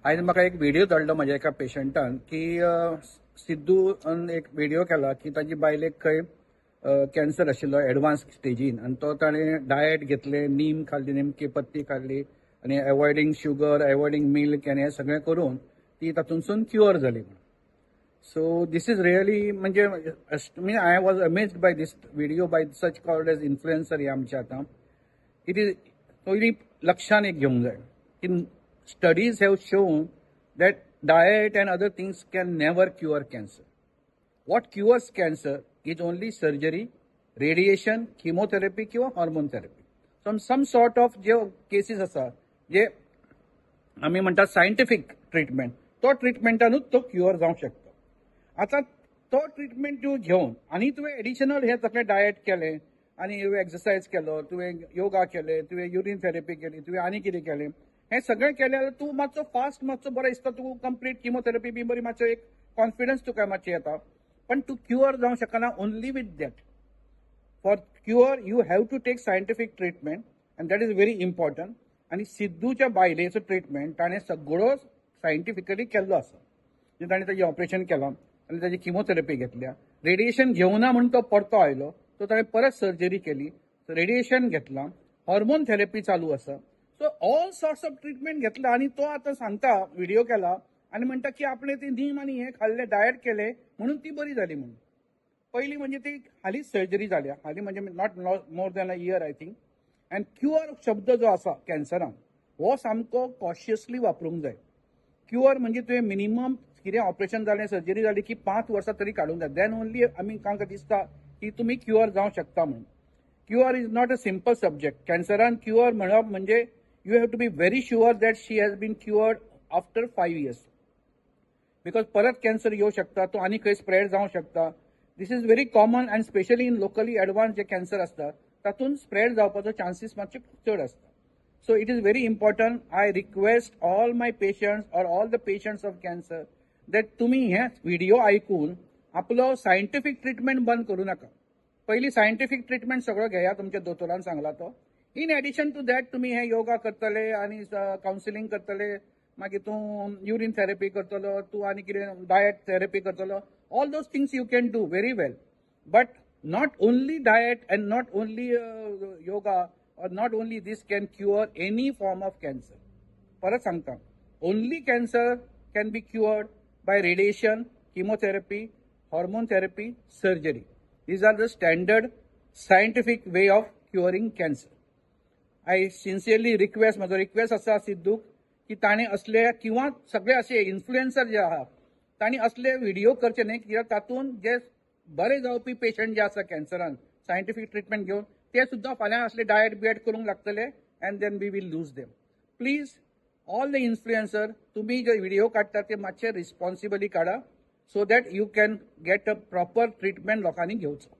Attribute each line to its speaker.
Speaker 1: आज म्हाका एक व्हिडिओ धाडलो म्हज्या एका पेशंटान की सिद्धून एक व्हिडिओ केला की ताजी बायलेक खंय कॅन्सर आशिल्लो एडवान्स स्टेजीन आनी तो ताणें डायट घेतले, नीम खाल्ली, नेमकी पत्ती खाल्ली आनी एवॉयडिंग शुगर, एवॉयडिंग मिल्क आनी हें सगळें करून ती तातूंतसून क्युअर जाली. सो दिस इज रियली म्हणजे I was amazed by this video by such called as influencer हे आमचे आतां. इट इज पयलीं लक्षान एक घेवंक जाय की studies have shown that diet and other things can never cure cancer. What cures cancer is only surgery, radiation, chemotherapy किंवा hormone therapy. Some sort of जे cases आसा जे आम्ही म्हणतात सायंटिफिक ट्रीटमेंट, तो ट्रीटमेंटानूच तो क्युअर जावंक शकता. आता तो ट्रीटमेंट तूं घेवन आनी तुवें एडिशनल हे तकलें डायट केलें आनी तुवें एक्सरसायज केलो, तुवें योगा केले, तुवें युरीन थेरपी केली, तुवें आनी कितें केलें, हे सगळें केलें जाल्यार तूं मातसो फास्ट मातसो बरो दिसता, तूं कंप्लीट किमोथेरपी बी बरी मातसो एक कॉन्फिडन्स तुका मातशें येता. पण तूं क्युअर जावंक शकना only with that. For cure you have to take scientific treatment and that is very important. आणि सिद्धूच्या बायलेचो ट्रीटमेंट ताणें सगळो सायंटिफिकली केल्लो आसा. म्हणजे ताणें ताजें ऑपरेशन केलां आनी ताजी किमोथेरपी घेतल्या. रेडिएशन घेवना म्हणून तो परतो आयलो, सो ताणें परत सर्जरी केली, रेडिएशन घेतलां, हॉर्मोन थेरपी चालू आसा. So all sorts of treatment घेतला आणि तो आता सांगता, व्हिडिओ केला आणि म्हणटा की आपले ते नीम आणि हे खाल्ले, डायट केले म्हणून ती बरी झाली म्हणून. पहिली म्हणजे ती हालीच सर्जरी जाल्या, हाली म्हणजे not more than a year I think. And cure शब्द जो आसा कॅन्सरान हो सामको कॉशियसली वापरूंक जाय. क्युअर म्हणजे तुवें मिनिमम कितें ऑपरेशन जालें, सर्जरी जाली की 5 वर्सां तरी काडूंक जाय. देन ओन्ली आमी तांकां दिसता की तुमी क्युअर जावंक शकता म्हणून. Cure is not a simple subject. कॅन्सरान क्युअर म्हणप म्हणजे you have to be very sure that she has been cured after 5 years. Because परत कॅन्सर येऊ शकता, तो आणि काही स्प्रेड जाऊ शकता. This is very common and specially in locally advance जे कॅन्सर असतात तातून स्प्रेड जावपाचो चान्सीस मातशे चड असता. So it is very important. I request all my patients or all the patients of cancer that तुम्ही हे व्हिडिओ ऐकून आपलो सायंटिफिक ट्रीटमेंट बंद करू नका. पहिली सायंटिफिक ट्रीटमेंट सगळं घेया, तुमच्या दोतोरान सांगला तो. इन एडिशन टू दॅट तुम्ही हे योगा करतले आणि काउन्सिलिंग करतले, मागीर तूं युरीन थेरपी करतलो, तूं आनी कितें डायट थेरपी करतलो. All those things you can do very well, but not only diet and not only yoga or not only this can cure any form of cancer. परत सांगता, only cancer can be cured by radiation, chemotherapy, hormone therapy, surgery. These are the standard scientific way of curing cancer. I sincerely request, माझो request आसा सिद्धूक की ताणें असले किंवा सगळे असे इन्फ्लुएन्सर जे आहात तांणी असले व्हिडिओ करचे न्ही, कित्याक तातूंत जे बरे जावपी पेशंट जे आसा कॅन्सरान सायंटिफीक ट्रीटमेंट घेवन ते सुद्दां फाल्यां असले डायट बियट करूंक लागतले and then we will lose them. Please all the influencer, तुम्ही जे व्हिडिओ काडटा ते मातशे रिस्पॉन्सिबली काडा, so that you can get a proper treatment लोकांनी घेवचो.